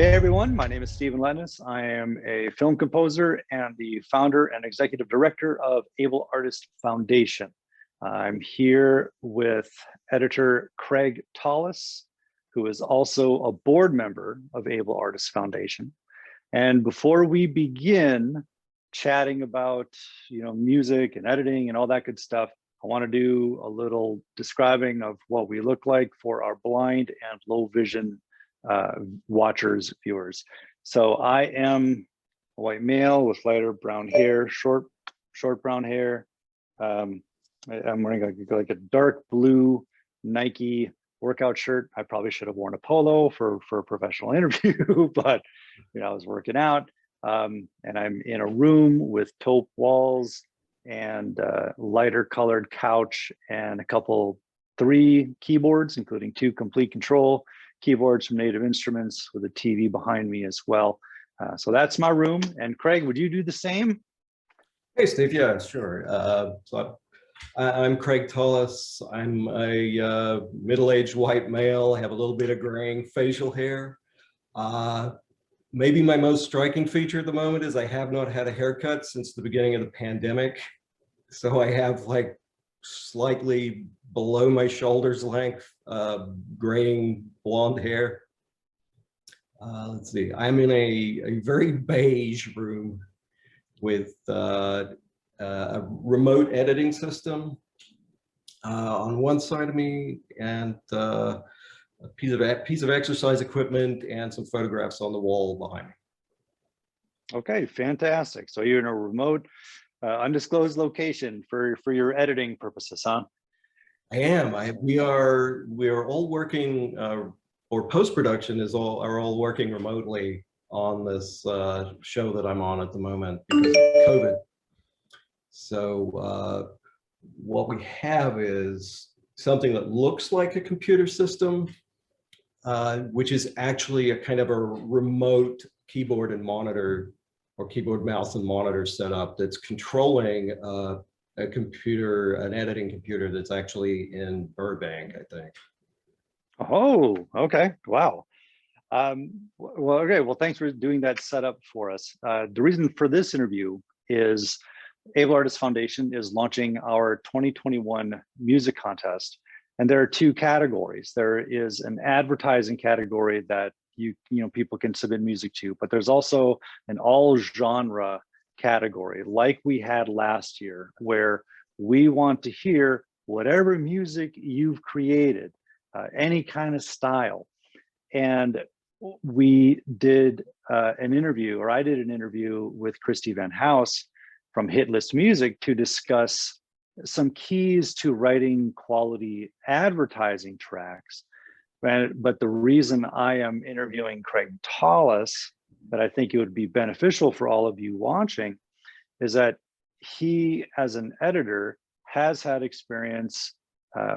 Hey everyone, my name is Stephen Letnes. I am a film composer and the founder and executive director of ableartist Foundation. I'm here with editor Craig Tollis, who is also a board member of ableartist Foundation. And before we begin chatting about music and editing and all that good stuff, I want to do a little describing of what we look like for our blind and low vision watchers, viewers. So I am a white male with lighter brown hair, short brown hair. I'm wearing like a dark blue Nike workout shirt. I probably should have worn a polo for a professional interview, but I was working out. And I'm in a room with taupe walls and lighter colored couch and three keyboards, including 2 complete control keyboards from Native Instruments with a TV behind me as well. So that's my room. And Craig, would you do the same? Hey, Steve. Yeah, sure. So I'm Craig Tollis. I'm a middle-aged white male. I have a little bit of graying facial hair. Maybe my most striking feature at the moment is I have not had a haircut since the beginning of the pandemic. So I have like slightly below my shoulders length, graying blonde hair. Let's see, I'm in a very beige room with a remote editing system on one side of me and a piece of exercise equipment and some photographs on the wall behind me. Okay, fantastic. So you're in a remote, undisclosed location for your editing purposes, huh? I am. We are all working, or post-production are all working remotely on this show that I'm on at the moment because of COVID. So what we have is something that looks like a computer system, which is actually a kind of a remote keyboard and monitor, or keyboard, mouse, and monitor setup that's controlling a computer, an editing computer that's actually in Burbank, I think. Oh, okay. Wow. Well, thanks for doing that setup for us. The reason for this interview is ableartist Foundation is launching our 2021 music contest. And there are 2 categories. There is an advertising category that people can submit music to, but there's also an all genre category like we had last year, where we want to hear whatever music you've created, any kind of style. And we did an interview, or I did an interview with Christy Van House from Hitlist Music to discuss some keys to writing quality advertising tracks. But the reason I am interviewing Craig Tollis, that I think it would be beneficial for all of you watching, is that he, as an editor, has had experience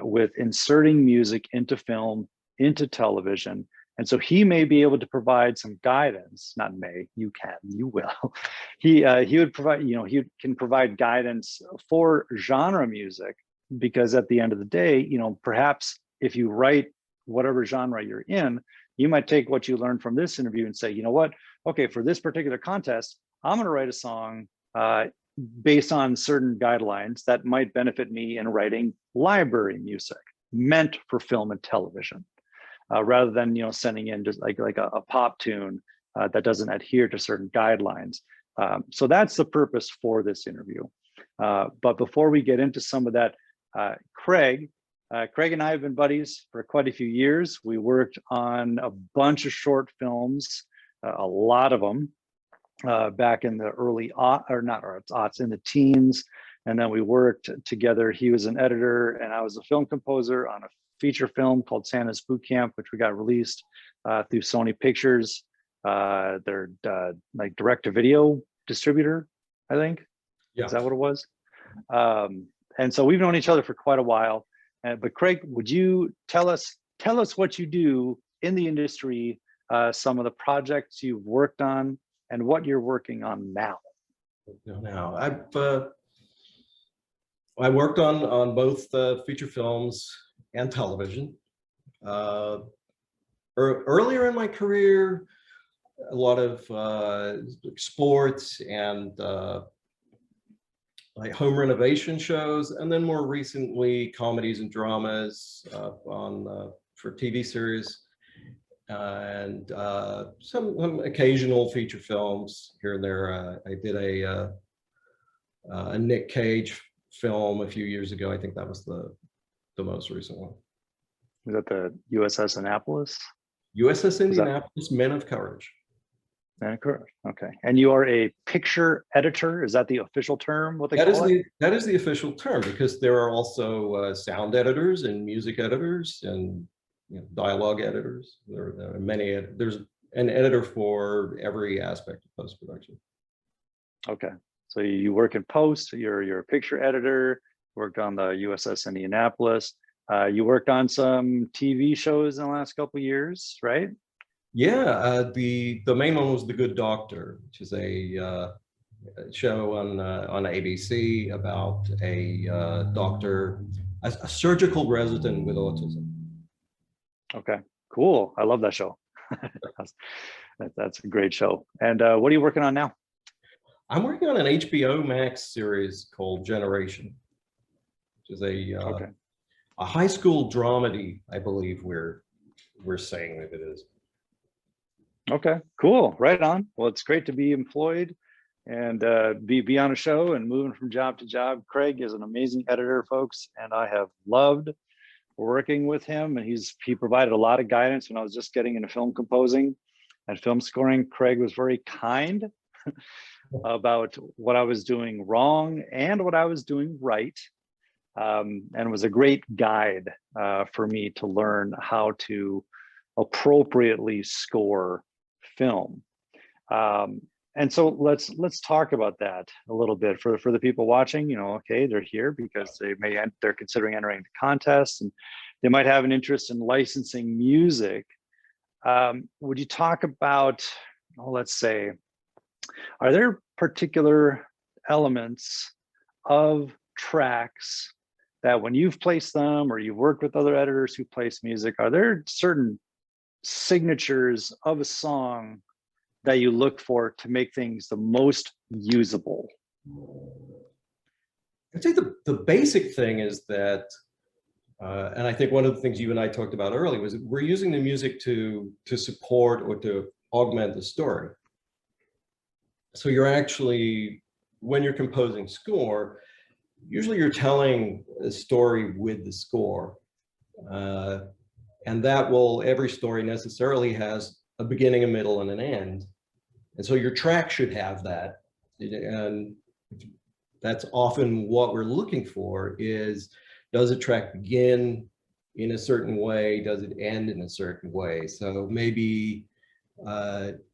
with inserting music into film, into television. And so he may be able to provide some guidance, not may, you can, you will. He would provide, he can provide guidance for genre music, because at the end of the day, perhaps if you write whatever genre you're in, you might take what you learned from this interview and say, you know what, okay, for this particular contest, I'm going to write a song based on certain guidelines that might benefit me in writing library music meant for film and television, rather than sending in just like a pop tune that doesn't adhere to certain guidelines. So that's the purpose for this interview. But before we get into some of that, Craig and I have been buddies for quite a few years. We worked on a bunch of short films, a lot of them, back in the early aughts, in the teens. And then we worked together. He was an editor and I was a film composer on a feature film called Santa's Boot Camp, which we got released through Sony Pictures. Their like direct-to-video distributor, I think. Yeah. Is that what it was? And so we've known each other for quite a while. But Craig, would you tell us what you do in the industry, some of the projects you've worked on, and what you're working on now? Now, I worked on both feature films and television. Earlier in my career, a lot of sports and like home renovation shows, and then more recently comedies and dramas for TV series, and some occasional feature films here and there. I did a Nick Cage film a few years ago. I think that was the most recent one. Was that the USS Annapolis? USS Indianapolis, Men of Courage. Okay. And you are a picture editor. Is that the official term? What they call it? That is the official term, because there are also sound editors and music editors and dialogue editors. There are many. There's an editor for every aspect of post-production. Okay. So you work in post. You're a picture editor. Worked on the USS Indianapolis. You worked on some TV shows in the last couple of years, right? Yeah, the main one was The Good Doctor, which is a show on ABC about a doctor, a surgical resident with autism. Okay, cool. I love that show. That's a great show. And what are you working on now? I'm working on an HBO Max series called Generation, which is a high school dramedy, I believe we're saying that it is. Okay, cool. Right on. Well, it's great to be employed and be on a show and moving from job to job. Craig is an amazing editor, folks, and I have loved working with him. And he provided a lot of guidance when I was just getting into film composing and film scoring. Craig was very kind about what I was doing wrong and what I was doing right, and was a great guide for me to learn how to appropriately score film. And so let's talk about that a little bit for the people watching. Okay, they're here because they're considering entering the contest, and they might have an interest in licensing music. Would you talk about, let's say, are there particular elements of tracks that when you've placed them or you've worked with other editors who place music, are there certain signatures of a song that you look for to make things the most usable? I'd say the basic thing is that, and I think one of the things you and I talked about earlier was we're using the music to support or to augment the story. So you're actually, when you're composing score, usually you're telling a story with the score. And every story necessarily has a beginning, a middle, and an end. And so your track should have that. And that's often what we're looking for is, does a track begin in a certain way? Does it end in a certain way? So maybe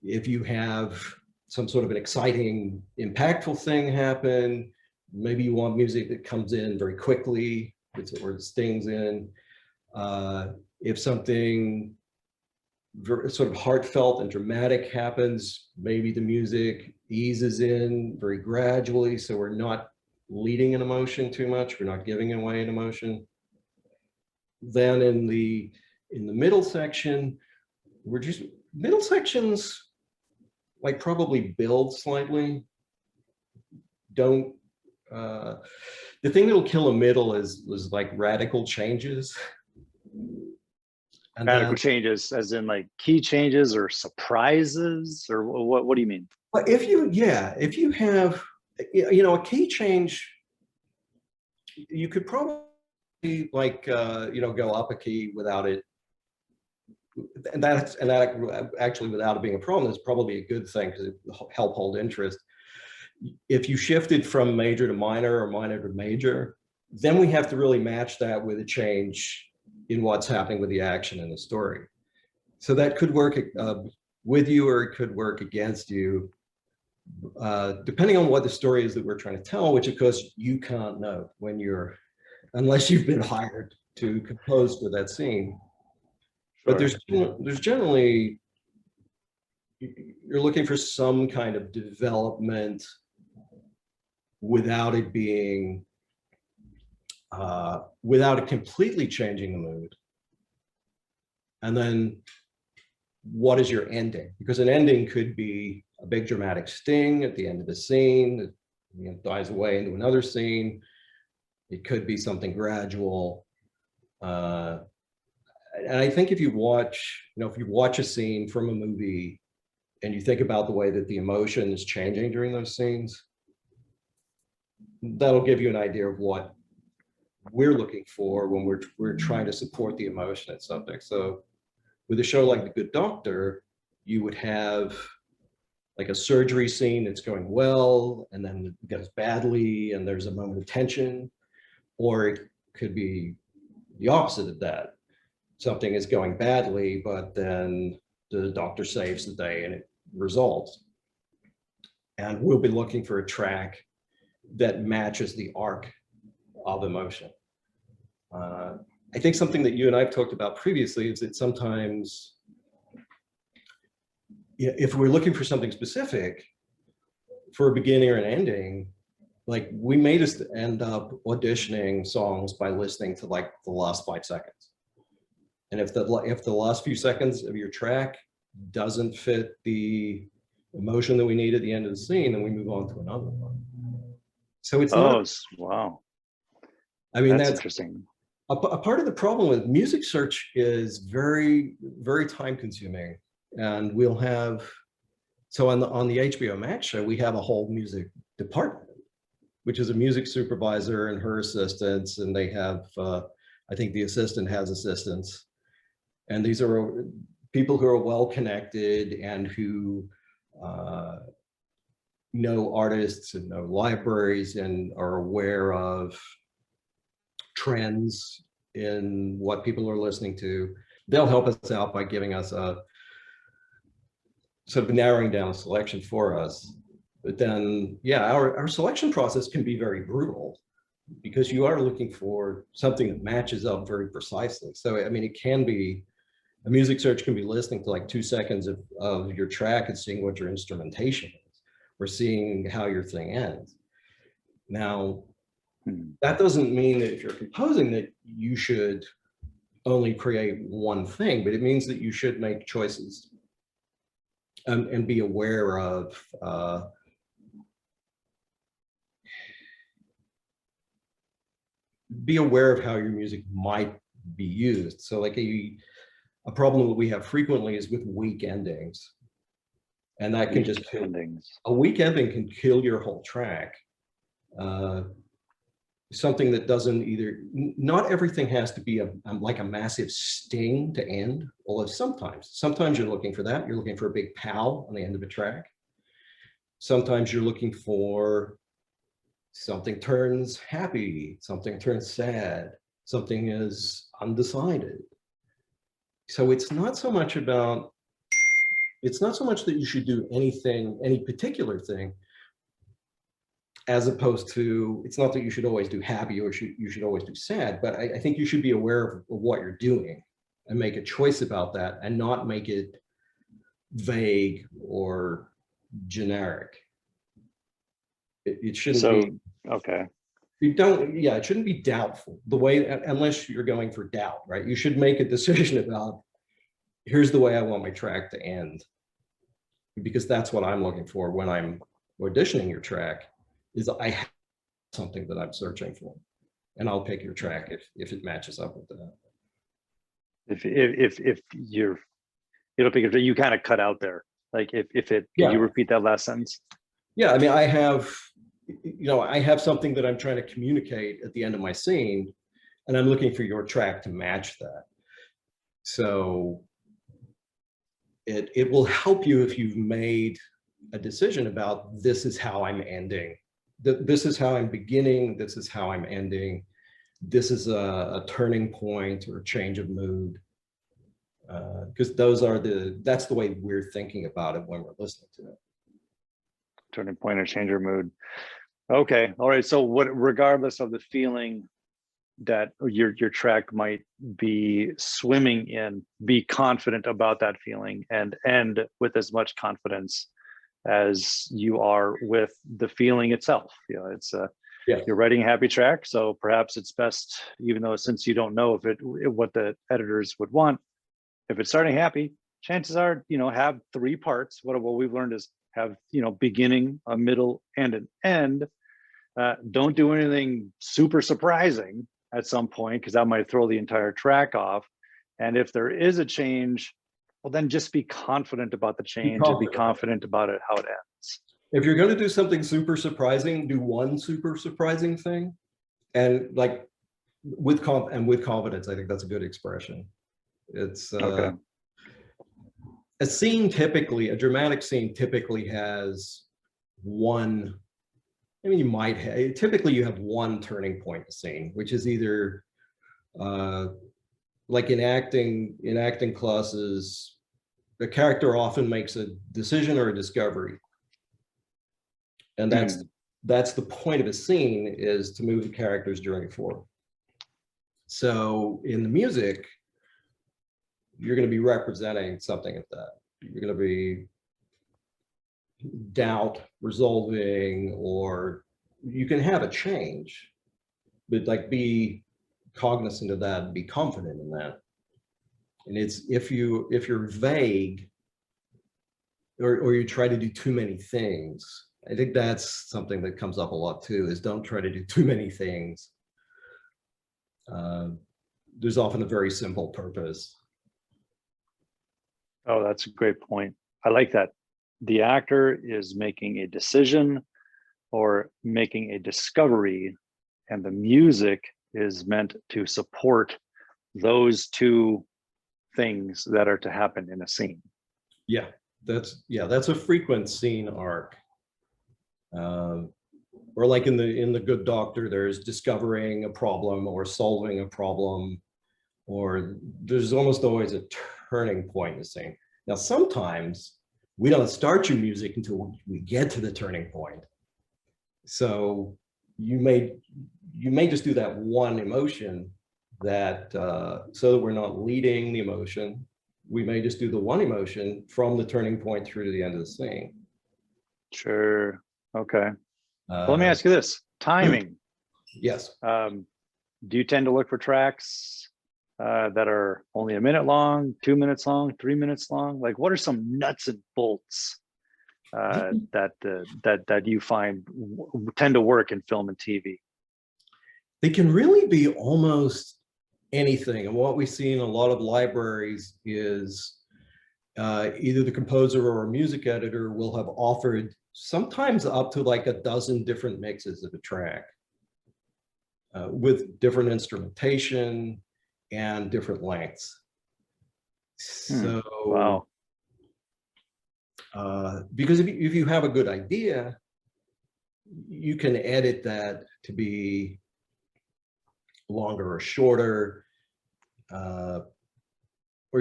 if you have some sort of an exciting, impactful thing happen, maybe you want music that comes in very quickly, or it stings in. If something sort of heartfelt and dramatic happens, maybe the music eases in very gradually, so we're not leading an emotion too much, we're not giving away an emotion. Then in the middle section, middle sections like probably build slightly. The thing that'll kill a middle is like radical changes. And radical changes as in like key changes or surprises, or what do you mean? If you have a key change, you could probably like go up a key without it, and that actually without it being a problem is probably a good thing because it help hold interest. If you shifted from major to minor or minor to major, then we have to really match that with a change in what's happening with the action in the story. So that could work with you, or it could work against you, depending on what the story is that we're trying to tell, which of course you can't know unless you've been hired to compose for that scene. Sure. But there's generally, you're looking for some kind of development without it being, without it completely changing the mood. And then what is your ending? Because an ending could be a big dramatic sting at the end of the scene, it, you know, dies away into another scene. It could be something gradual. And I think if you watch, you know, if you watch a scene from a movie and you think about the way that the emotion is changing during those scenes, that'll give you an idea of what we're looking for when we're trying to support the emotion at something. So with a show like The Good Doctor, you would have like a surgery scene that's going well, and then it goes badly, and there's a moment of tension. Or it could be the opposite of that. Something is going badly, but then the doctor saves the day and it resolves. And we'll be looking for a track that matches the arc of emotion. I think something that you and I've talked about previously is that sometimes, if we're looking for something specific for a beginning or an ending, like we may just end up auditioning songs by listening to like the last 5 seconds. And if the last few seconds of your track doesn't fit the emotion that we need at the end of the scene, then we move on to another one. So it's not, wow. I mean, that's interesting. A part of the problem with music search is very, very time consuming. And we'll have, so on the HBO Max show, we have a whole music department, which is a music supervisor and her assistants. And they have, I think the assistant has assistants. And these are people who are well connected and who know artists and know libraries and are aware of trends in what people are listening to. They'll help us out by giving us a sort of narrowing down a selection for us. But then, yeah, our selection process can be very brutal because you are looking for something that matches up very precisely. So, I mean, it can be, a music search can be listening to like 2 seconds of your track and seeing what your instrumentation is, or seeing how your thing ends. Now, that doesn't mean that if you're composing that you should only create one thing, but it means that you should make choices and be aware of how your music might be used. So like a problem that we have frequently is with weak endings. And that can just kill endings. A weak ending can kill your whole track. Something that doesn't either, not everything has to be like a massive sting to end, although sometimes you're looking for that. You're looking for a big pow on the end of a track. Sometimes you're looking for something turns happy, something turns sad, something is undecided. So it's not so much that you should do anything, any particular thing, as opposed to, it's not that you should always do happy or you should always do sad, but I think you should be aware of what you're doing and make a choice about that and not make it vague or generic. It shouldn't be. Okay. It shouldn't be doubtful the way, unless you're going for doubt, right? You should make a decision about, here's the way I want my track to end, because that's what I'm looking for when I'm auditioning your track. Is I have something that I'm searching for, and I'll pick your track if it matches up with that. If you're, you kind of cut out there. Like can you repeat that last sentence? Yeah, I mean, I have something that I'm trying to communicate at the end of my scene, and I'm looking for your track to match that. So it will help you if you've made a decision about, this is how I'm ending. This is how I'm beginning, this is how I'm ending. This is a turning point or a change of mood. Because that's the way we're thinking about it when we're listening to it. Turning point or change of mood. Okay, all right. So regardless of the feeling that your track might be swimming in, be confident about that feeling and end with as much confidence as you are with the feeling itself. It's you're writing a happy track, so perhaps it's best, even though since you don't know what the editors would want, if it's starting happy, chances are, have three parts. What we've learned is have, beginning, a middle, and an end. Don't do anything super surprising at some point, because that might throw the entire track off. And if there is a change, well, then just be confident about the change and be confident about it, how it ends. If you're going to do something super surprising, do one super surprising thing, and like with confidence. I think that's a good expression. It's Okay. a dramatic scene typically has one. I mean, typically you have one turning point in the scene, which is either like in acting classes, the character often makes a decision or a discovery. And that's the point of a scene, is to move the character's journey forward. So in the music, you're going to be representing something of that. You're going to be doubt, resolving, or you can have a change, but like be cognizant of that and be confident in that. And it's if you're vague or you try to do too many things, I think that's something that comes up a lot too, is don't try to do too many things. There's often a very simple purpose. Oh, that's a great point. I like that. The actor is making a decision or making a discovery, and the music is meant to support those two things that are to happen in a scene. Yeah, that's a frequent scene arc. Or like in the Good Doctor, there's discovering a problem or solving a problem, or there's almost always a turning point in the scene. Now, sometimes we don't start your music until we get to the turning point. So you may just do that one emotion that so that we're not leading the emotion. We may just do the one emotion from the turning point through to the end of the scene. Sure. Okay. Well, let me ask you this: timing. Yes. Do you tend to look for tracks that are only a minute long, 2 minutes long, 3 minutes long? Like, what are some nuts and bolts that you find tend to work in film and TV? They can really be almost anything. And what we see in a lot of libraries is either the composer or a music editor will have offered sometimes up to like a dozen different mixes of a track with different instrumentation and different lengths. So, wow. Because if you have a good idea, you can edit that to be longer or shorter, or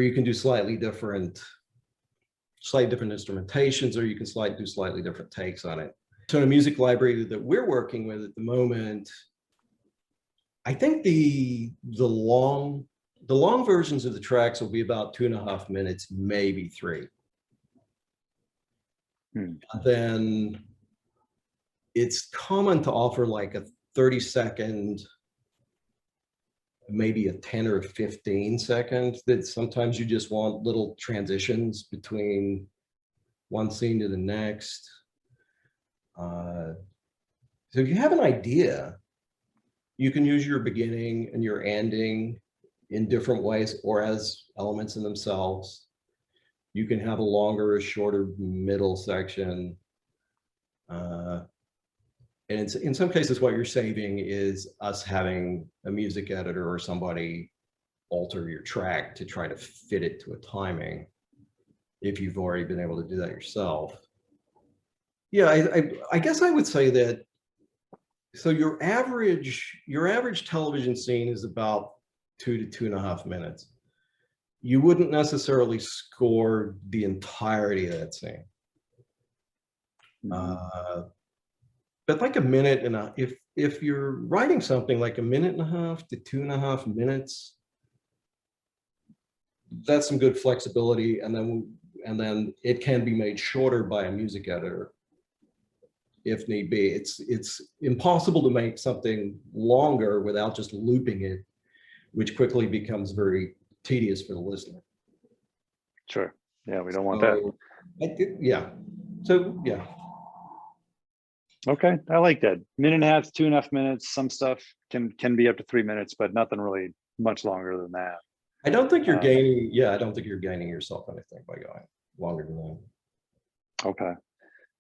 you can do slightly different instrumentations, or you can do slightly different takes on it. So in a music library that we're working with at the moment, I think the long versions of the tracks will be about 2.5 minutes, maybe 3. Then it's common to offer like a 30-second, maybe a 10 or 15 seconds, that sometimes you just want little transitions between one scene to the next. So if you have an idea, you can use your beginning and your ending in different ways or as elements in themselves. You can have a longer or shorter middle section. And in some cases, what you're saving is us having a music editor or somebody alter your track to try to fit it to a timing, if you've already been able to do that yourself. Yeah, I guess I would say that, so your average television scene is about 2 to 2.5 minutes. You wouldn't necessarily score the entirety of that scene. But like a minute and a, if you're writing something like 1.5 to 2.5 minutes, that's some good flexibility, and then it can be made shorter by a music editor if need be. It's impossible to make something longer without just looping it, which quickly becomes very tedious for the listener. Sure. Yeah, we don't want that. Yeah. So yeah. Okay, I like that. Minute and a half, 2.5 minutes. Some stuff can be up to 3 minutes, but nothing really much longer than that. I don't think you're gaining. Yeah, I don't think you're gaining yourself anything by going longer than that. Okay.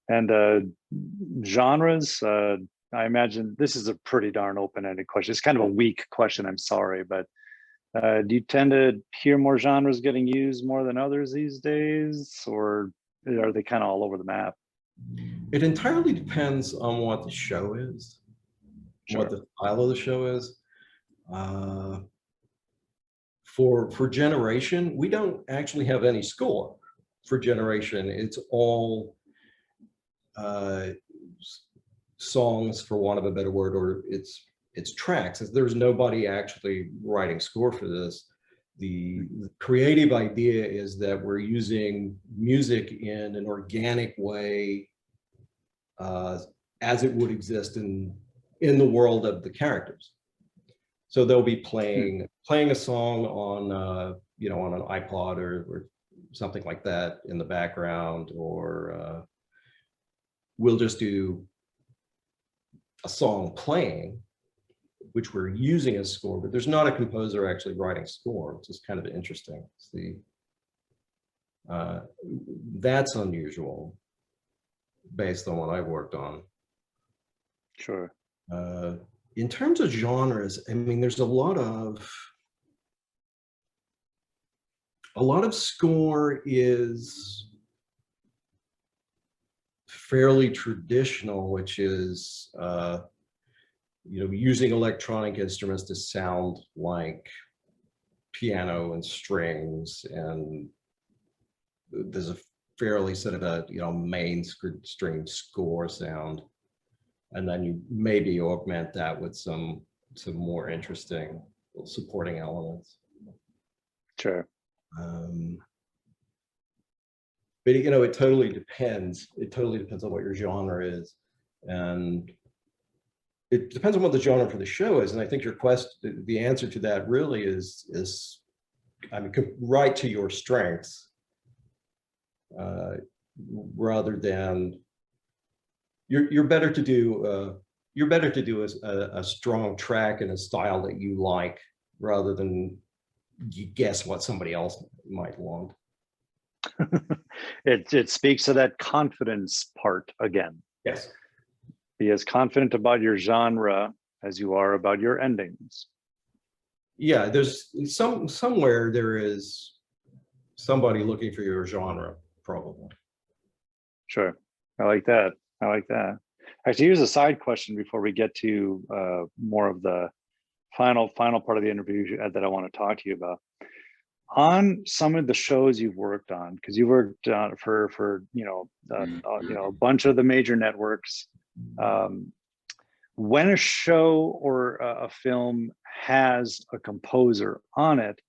And genres, I imagine this is a pretty darn open-ended question. It's kind of a weak question, I'm sorry, but do you tend to hear more genres getting used more than others these days, or are they kind of all over the map? It entirely depends on what the show is, Sure. what the style of the show is. For Generation, we don't actually have any score for Generation. It's all songs, for want of a better word, or it's tracks. There's nobody actually writing score for this. The creative idea is that we're using music in an organic way, as it would exist in the world of the characters. So they'll be playing a song on you know, on an iPod or something like that in the background, or we'll just do a song playing, which we're using as score, but there's not a composer actually writing score, which is kind of interesting. It's that's unusual based on what I've worked on. Sure. In terms of genres, I mean, there's a lot of score is fairly traditional, which is you know, using electronic instruments to sound like piano and strings, and there's a fairly sort of a, you know, mainstream score sound, and then you maybe augment that with some more interesting supporting elements. Sure. But you know, it totally depends. It totally depends on what your genre is, and it depends on what the genre for the show is. And I think your question, the answer to that really is, I mean, right to your strengths, rather than you're better to do a strong track in a style that you like, rather than you guess what somebody else might want. It speaks to that confidence part again. Yes. Be as confident about your genre as you are about your endings. Yeah, there's somewhere there is somebody looking for your genre, probably. Sure. I like that. I like that. Actually, here's a side question before we get to more of the final part of the interview that I want to talk to you about. On some of the shows you've worked on, because you worked on for you know a bunch of the major networks. When a show or a film has a composer on it,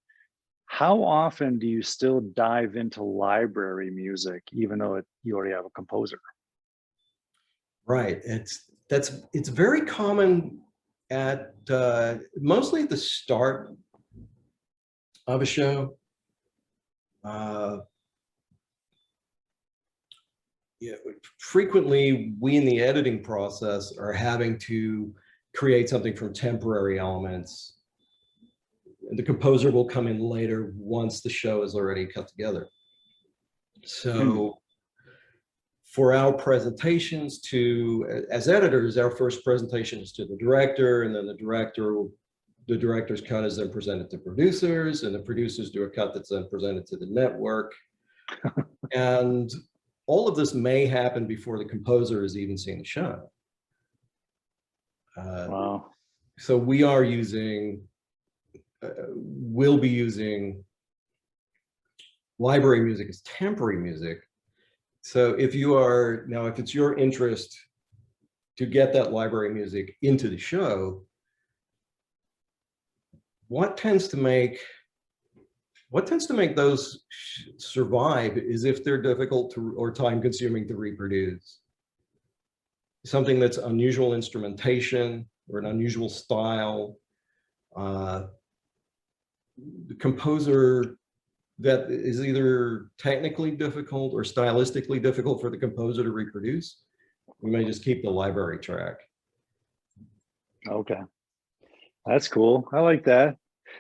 how often do you still dive into library music, even though you already have a composer? Right. It's very common at mostly at the start of a show. Yeah, frequently we in the editing process are having to create something from temporary elements, and the composer will come in later once the show is already cut together. So for our presentations as editors, our first presentation is to the director, and then the director's cut is then presented to producers, and the producers do a cut that's then presented to the network. And all of this may happen before the composer has even seen the show. Wow. So we are we'll be using library music as temporary music. So if it's your interest to get that library music into the show, what tends to make those survive is if they're difficult or time consuming to reproduce. Something that's unusual instrumentation or an unusual style. The composer that is either technically difficult or stylistically difficult for the composer to reproduce, we may just keep the library track. Okay, that's cool. I like that.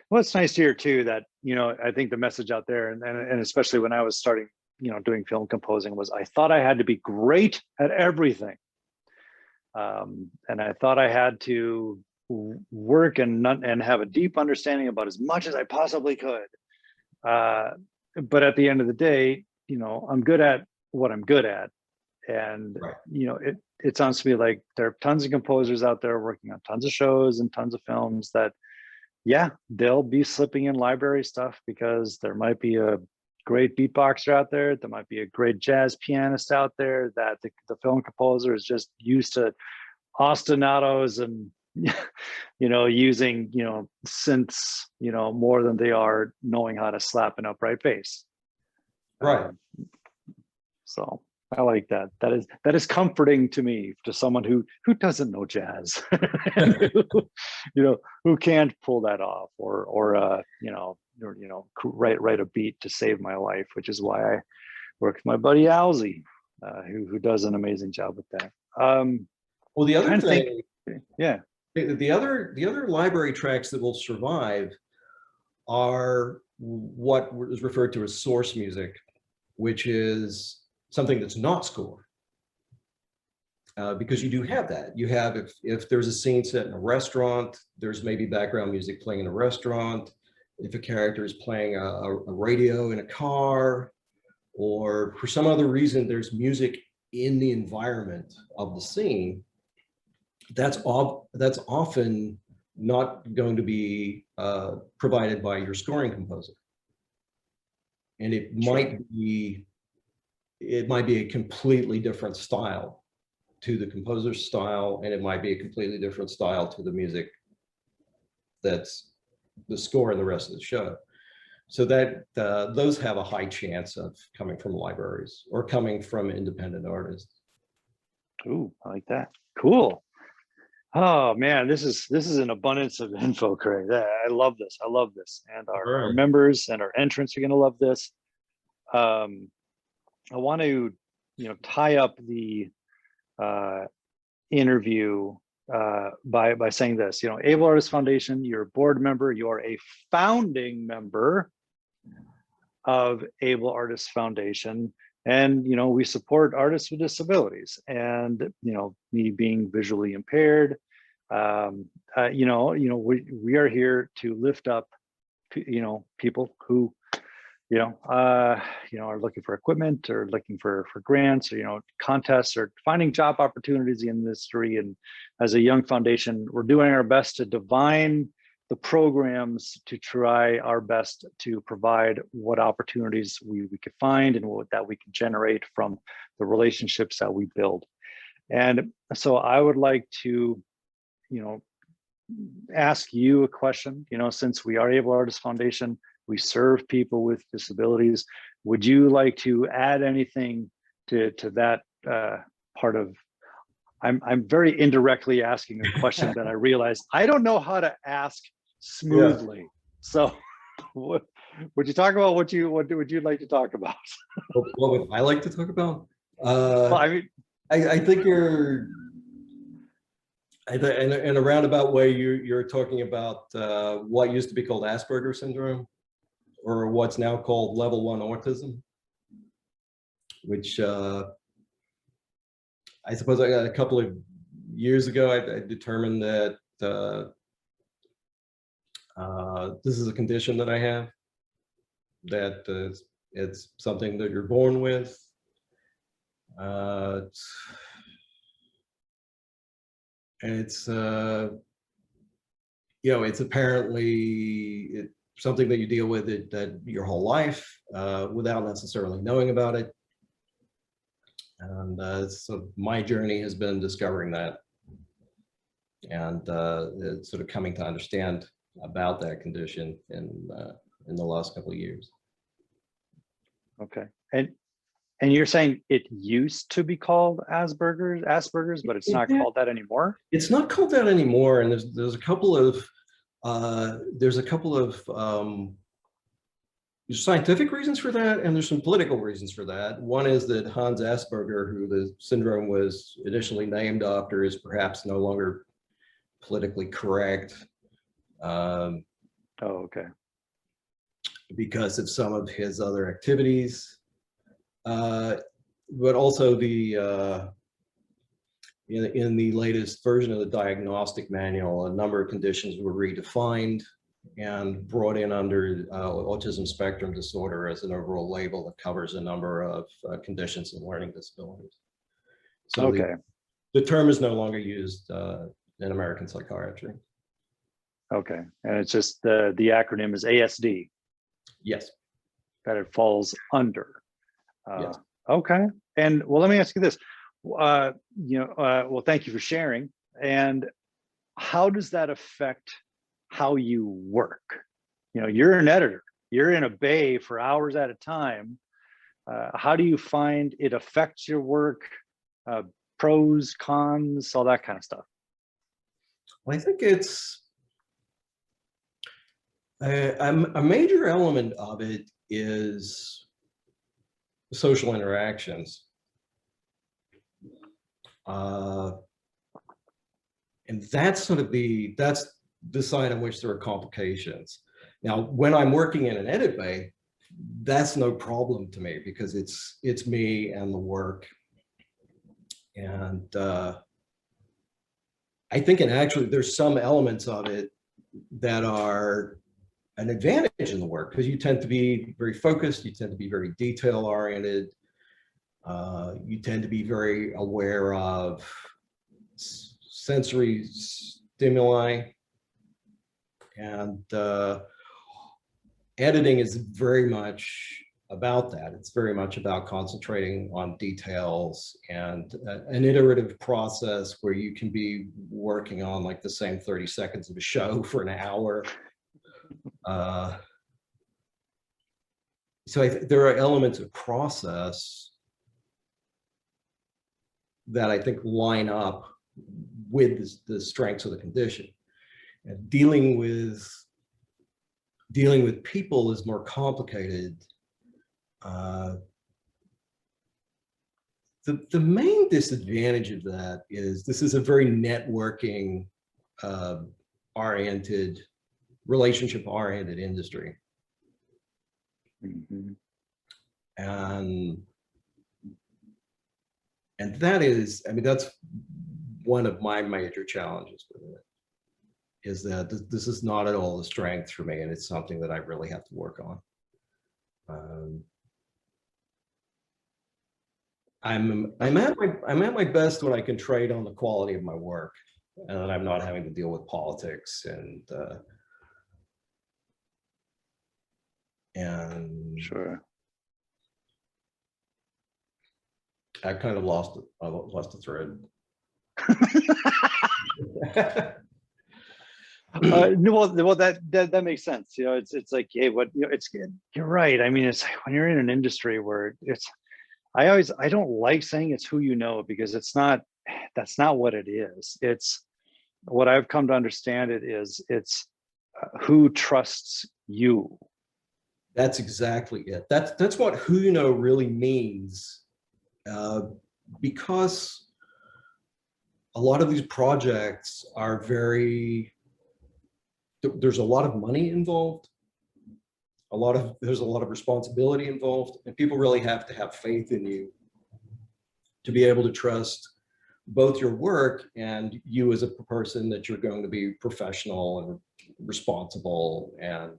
Well, it's nice to hear too that, you know, I think the message out there, and especially when I was starting, you know, doing film composing, was I thought I had to be great at everything. And I thought I had to work and have a deep understanding about as much as I possibly could. But at the end of the day, you know, I'm good at what I'm good at. And, Right. you know, it sounds to me like there are tons of composers out there working on tons of shows and tons of films that, yeah, they'll be slipping in library stuff because there might be a great beatboxer out there. There might be a great jazz pianist out there that the film composer is just used to ostinatos and, you know, using, you know, synths, you know, more than they are knowing how to slap an upright bass. Right. So I like that. That is comforting to me, to someone who doesn't know jazz, and you know, who can't pull that off, or write a beat to save my life, which is why I work with my buddy Alzy, who does an amazing job with that. Well, the other thing, yeah, the other library tracks that will survive are what is referred to as source music, which is something that's not score. Because you do have that. You have, if there's a scene set in a restaurant, there's maybe background music playing in a restaurant. If a character is playing a radio in a car, or for some other reason, there's music in the environment of the scene, that's often not going to be provided by your scoring composer. And it might be a completely different style to the composer's style, and it might be a completely different style to the music that's the score and the rest of the show. So that those have a high chance of coming from libraries or coming from independent artists. Ooh, I like that. Cool. Oh man, this is an abundance of info, Craig. I love this. I love this, and our members and our entrants are going to love this. I want to, you know, tie up the interview by saying this. You know, Able Artist Foundation, you're a board member, you are a founding member of Able Artist Foundation, and you know, we support artists with disabilities. And you know, me being visually impaired, we are here to lift up, you know, people who are looking for equipment or looking for grants, or, you know, contests, or finding job opportunities in the industry. And as a young foundation, we're doing our best to divine the programs to try our best to provide what opportunities we could find and that we can generate from the relationships that we build. And so I would like to, you know, ask you a question. You know, since we are Able Artist Foundation, we serve people with disabilities. Would you like to add anything to that part of? I'm very indirectly asking a question that I realized I don't know how to ask smoothly. Yeah. So, would you talk about what would you like to talk about? What would I like to talk about? Well, I mean, I think you're. In a roundabout way, you're talking about what used to be called Asperger syndrome, or what's now called level 1 autism, which I suppose a couple of years ago, I determined that this is a condition that I have, that it's something that you're born with. And it's it's apparently something that you deal with that your whole life without necessarily knowing about it. And so my journey has been discovering that, and sort of coming to understand about that condition in the last couple of years. Okay, and you're saying it used to be called Asperger's, but it's not called that anymore? It's not called that anymore, and there's a couple of There's scientific reasons for that, and there's some political reasons for that. One is that Hans Asperger, who the syndrome was initially named after, is perhaps no longer politically correct. Oh, okay. Because of some of his other activities. But also the in the latest version of the diagnostic manual, a number of conditions were redefined and brought in under autism spectrum disorder as an overall label that covers a number of conditions and learning disabilities. So Okay. the term is no longer used in American psychiatry. Okay. And it's just the acronym is ASD. Yes. That it falls under. Yes. Okay. And well, let me ask you this. Well, thank you for sharing. And how does that affect how you work? You know, you're an editor. You're in a bay for hours at a time. How do you find it affects your work? Pros, cons, all that kind of stuff. Well, I think it's a major element of it is social interactions. And that's sort of that's the side on which there are complications. Now, when I'm working in an edit bay, that's no problem to me because it's me and the work. And I think, and actually there's some elements of it that are an advantage in the work because you tend to be very focused, you tend to be very detail oriented, you tend to be very aware of sensory stimuli, and editing is very much about that. It's very much about concentrating on details and an iterative process where you can be working on like the same 30 seconds of a show for an hour. So there are elements of process that I think line up with the strengths of the condition. And dealing with people is more complicated. The main disadvantage of that is this is a very networking oriented, relationship oriented industry. Mm-hmm. And that is, I mean, that's one of my major challenges with it, is that this is not at all a strength for me, and it's something that I really have to work on. I'm at my best when I can trade on the quality of my work, and I'm not having to deal with politics and Sure. I kind of lost the thread. No, well, that makes sense. You know, it's like, hey, what, you know, you're right. I mean, it's like when you're in an industry where I don't like saying it's who you know, because that's not what it is. It's what I've come to understand it's who trusts you. That's exactly it. That's what who you know really means, because a lot of these projects are there's a lot of money involved, there's a lot of responsibility involved, and people really have to have faith in you to be able to trust both your work and you as a person, that you're going to be professional and responsible, and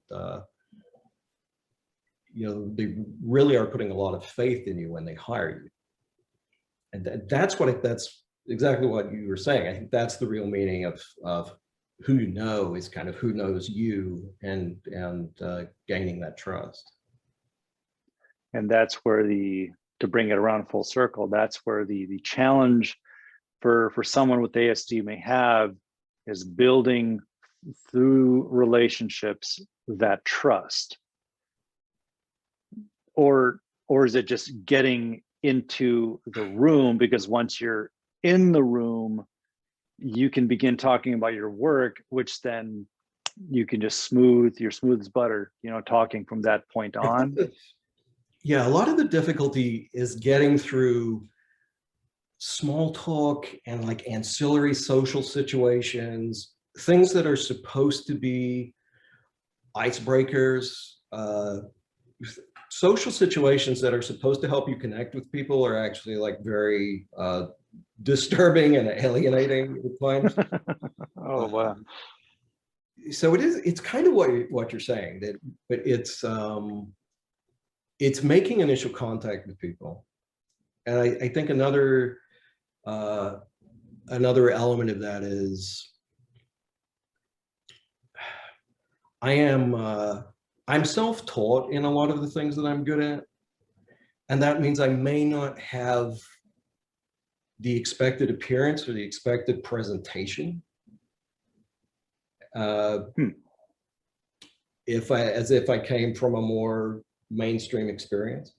you know, they really are putting a lot of faith in you when they hire you. And that's exactly what you were saying. I think that's the real meaning of who you know, is kind of who knows you, and gaining that trust. And that's where to bring it around full circle, that's where the challenge for someone with ASD may have is building through relationships that trust. Or is it just getting into the room? Because once you're in the room, you can begin talking about your work, which then you can just you're smooth as butter, you know, talking from that point on. Yeah, a lot of the difficulty is getting through small talk and like ancillary social situations, things that are supposed to be icebreakers. Social situations that are supposed to help you connect with people are actually like very disturbing and alienating at times. Oh, wow. So it's kind of what you're saying, that, but it's making initial contact with people. And I think another element of that is I'm self-taught in a lot of the things that I'm good at. And that means I may not have the expected appearance or the expected presentation. As if I came from a more mainstream experience.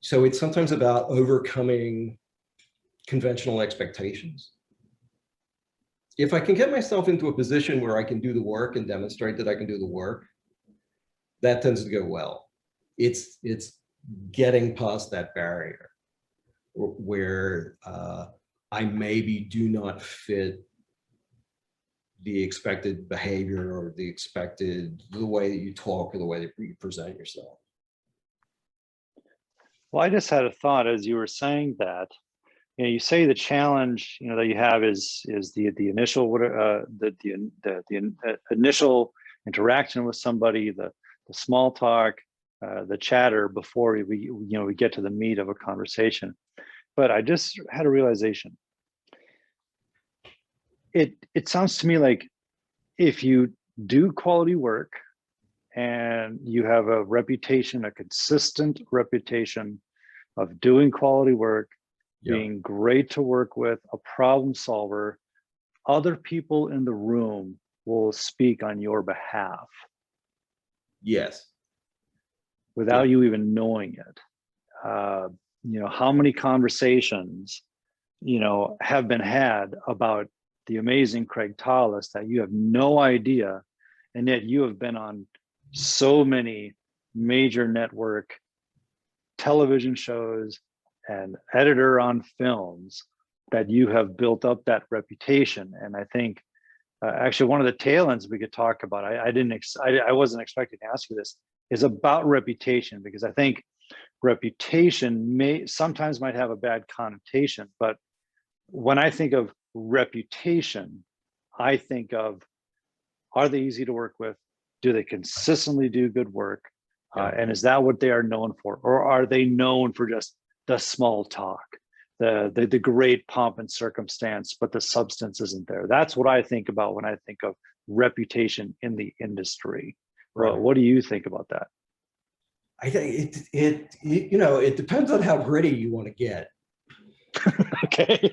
So it's sometimes about overcoming conventional expectations. If I can get myself into a position where I can do the work and demonstrate that I can do the work, that tends to go well. It's getting past that barrier where I maybe do not fit the expected behavior or the way that you talk or the way that you present yourself. Well, I just had a thought as you were saying that. You know, you say the challenge, you know, that you have is the initial the initial interaction with somebody, the small talk, the chatter before we get to the meat of a conversation. But I just had a realization. It sounds to me like if you do quality work and you have a reputation, a consistent reputation of doing quality work, being great to work with, a problem solver, other people in the room will speak on your behalf. Yes. Without you even knowing it. You know, how many conversations, you know, have been had about the amazing Craig Tollis that you have no idea, and yet you have been on so many major network television shows and editor on films that you have built up that reputation. And I think actually one of the tail ends we could talk about, I wasn't expecting to ask you this, is about reputation, because I think reputation sometimes might have a bad connotation, but when I think of reputation, I think of, are they easy to work with? Do they consistently do good work? And is that what they are known for? Or are they known for just the small talk, the great pomp and circumstance, but the substance isn't there? That's what I think about when I think of reputation in the industry. Right. Well, what do you think about that? I think it depends on how gritty you want to get. Okay.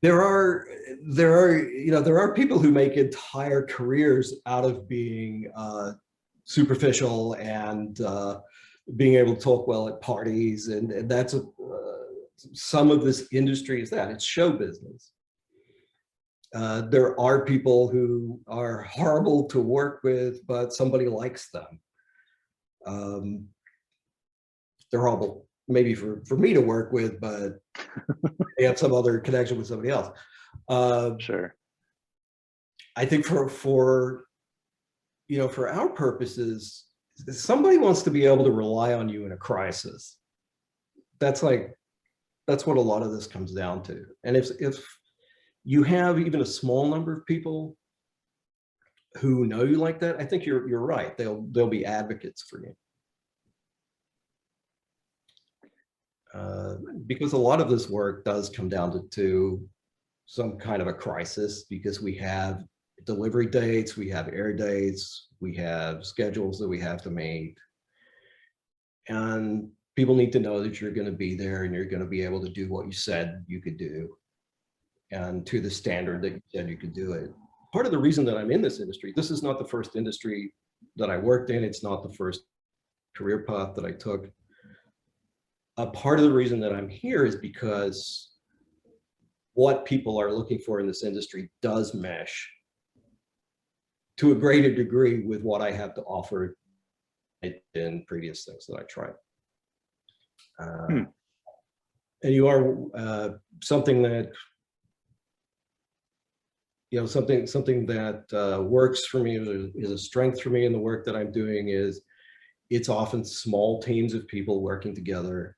There are people who make entire careers out of being superficial and being able to talk well at parties, and that's some of this industry is that it's show business. There are people who are horrible to work with, but somebody likes them. They're horrible maybe for me to work with, but they have some other connection with somebody else. Sure. I think for our purposes, somebody wants to be able to rely on you in a crisis. That's what a lot of this comes down to. And if you have even a small number of people who know you like that, I think you're right. They'll be advocates for you. Because a lot of this work does come down to some kind of a crisis, because we have delivery dates, we have air dates, we have schedules that we have to meet. And people need to know that you're going to be there and you're going to be able to do what you said you could do, and to the standard that you said you could do it. Part of the reason that I'm in this industry, this is not the first industry that I worked in. It's not the first career path that I took. A part of the reason that I'm here is because what people are looking for in this industry does mesh to a greater degree with what I have to offer in previous things that I tried. And you are something that, something that works for me, is a strength for me in the work that I'm doing, is it's often small teams of people working together,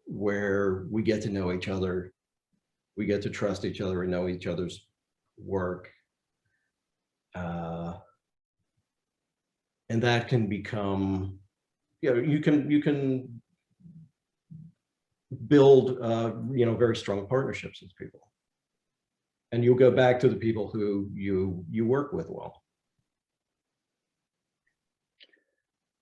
where we get to know each other, we get to trust each other and know each other's work. And that can become, you can build, very strong partnerships with people. And you'll go back to the people who you work with well.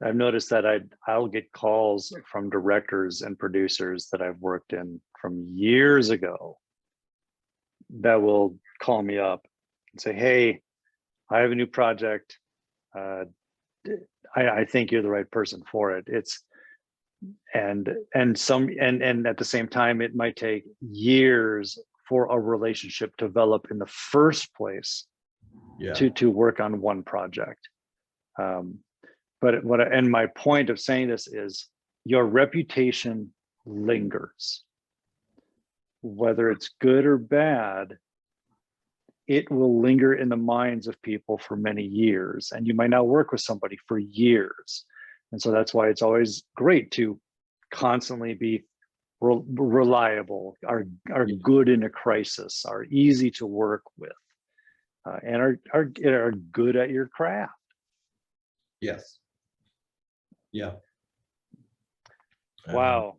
I've noticed that I'll get calls from directors and producers that I've worked in from years ago that will call me up and say, hey, I have a new project. I think you're the right person for it. And at the same time, it might take years for a relationship to develop in the first place, to work on one project. But my point of saying this is, your reputation lingers. Whether it's good or bad, it will linger in the minds of people for many years, and you might not work with somebody for years. And so that's why it's always great to constantly be reliable, are good in a crisis, are easy to work with, and are good at your craft. Yes. Yeah. Wow.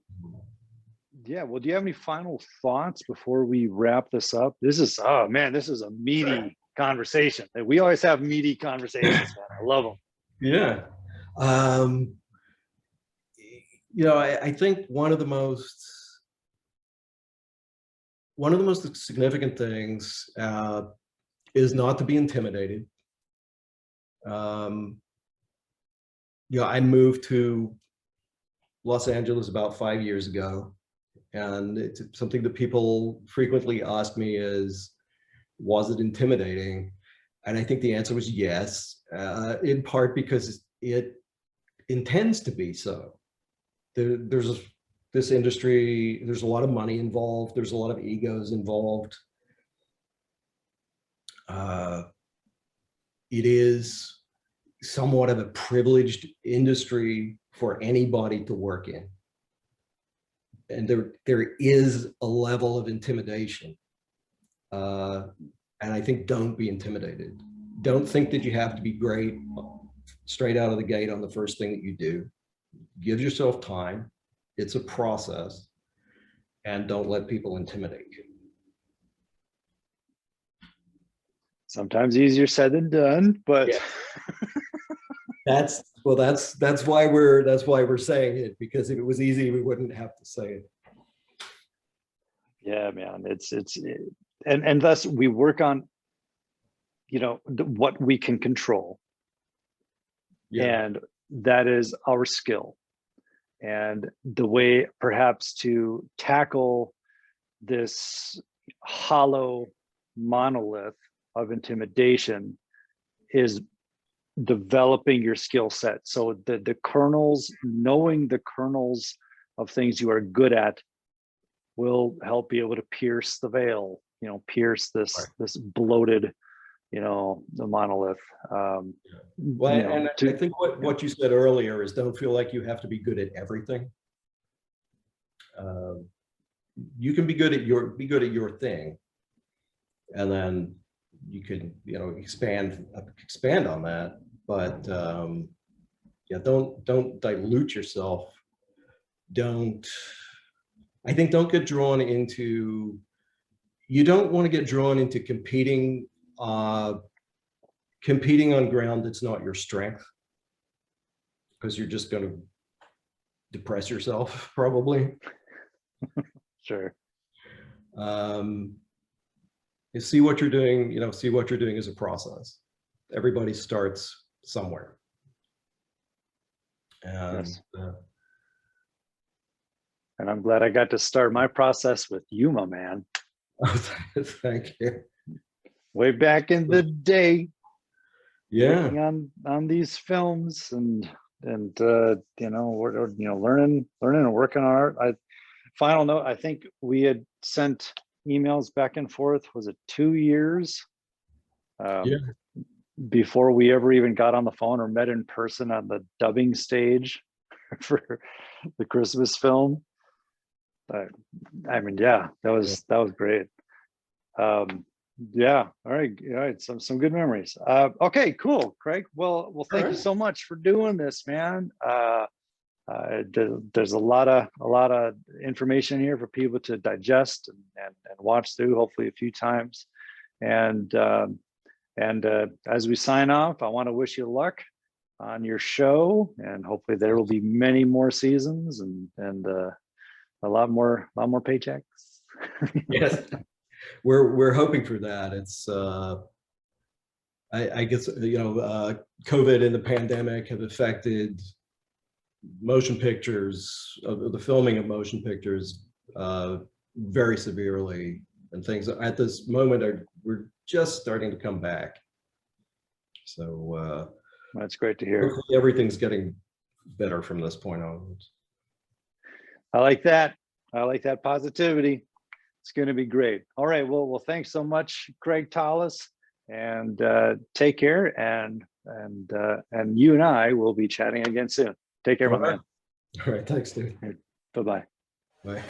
Yeah. Well, do you have any final thoughts before we wrap this up? This is, oh man, this is a meaty conversation. We always have meaty conversations, man. I love them. Yeah. I think one of the most significant things is not to be intimidated. I moved to Los Angeles about 5 years ago, and it's something that people frequently ask me is, was it intimidating? And I think the answer was yes, in part because it intends to be so. There's this industry, there's a lot of money involved, there's a lot of egos involved. It is somewhat of a privileged industry for anybody to work in. And there is a level of intimidation. And I think don't be intimidated. Don't think that you have to be great straight out of the gate on the first thing that you do. Give yourself time. It's a process. And don't let people intimidate you. Sometimes easier said than done, but yeah. That's why we're saying it, because if it was easy, we wouldn't have to say it. Yeah, man, and thus we work on, what we can control. Yeah. And that is our skill. And the way perhaps to tackle this hollow monolith of intimidation is developing your skill set. So the kernels, knowing the kernels of things you are good at will help be able to pierce the veil, pierce this bloated, the monolith. I think what you said earlier is, don't feel like you have to be good at everything. You can be good at your thing, and then you can expand on that. But don't dilute yourself. Don't get drawn into. You don't want to get drawn into competing on ground that's not your strength, because you're just going to depress yourself probably. Sure. You see what you're doing, see what you're doing as a process. Everybody starts somewhere. And, yes. And I'm glad I got to start my process with you, my man. Thank you. way back in the day, Yeah. working on these films and you know, we're you know, learning and working on art. Final note, I think we had sent emails back and forth, was it 2 years? Yeah. Before we ever even got on the phone or met in person on the dubbing stage for the Christmas film. I mean, yeah, that was great. Yeah, all right, some good memories. Okay, cool, Craig. Well, thank you so much for doing this, man. There's a lot of information here for people to digest and watch through, hopefully a few times. And as we sign off, I want to wish you luck on your show, and hopefully there will be many more seasons and a lot more paychecks. Yes, we're hoping for that. It's I guess, you know, COVID and the pandemic have affected motion pictures, the filming of motion pictures very severely, and things at this moment we're just starting to come back. So that's great to hear. hopefully everything's getting better from this point onwards. I like that. I like that positivity. It's going to be great. All right. Well, thanks so much, Craig Tollis, and take care. And you and I will be chatting again soon. Take care, my man. All right. Thanks, dude. Bye-bye. Bye.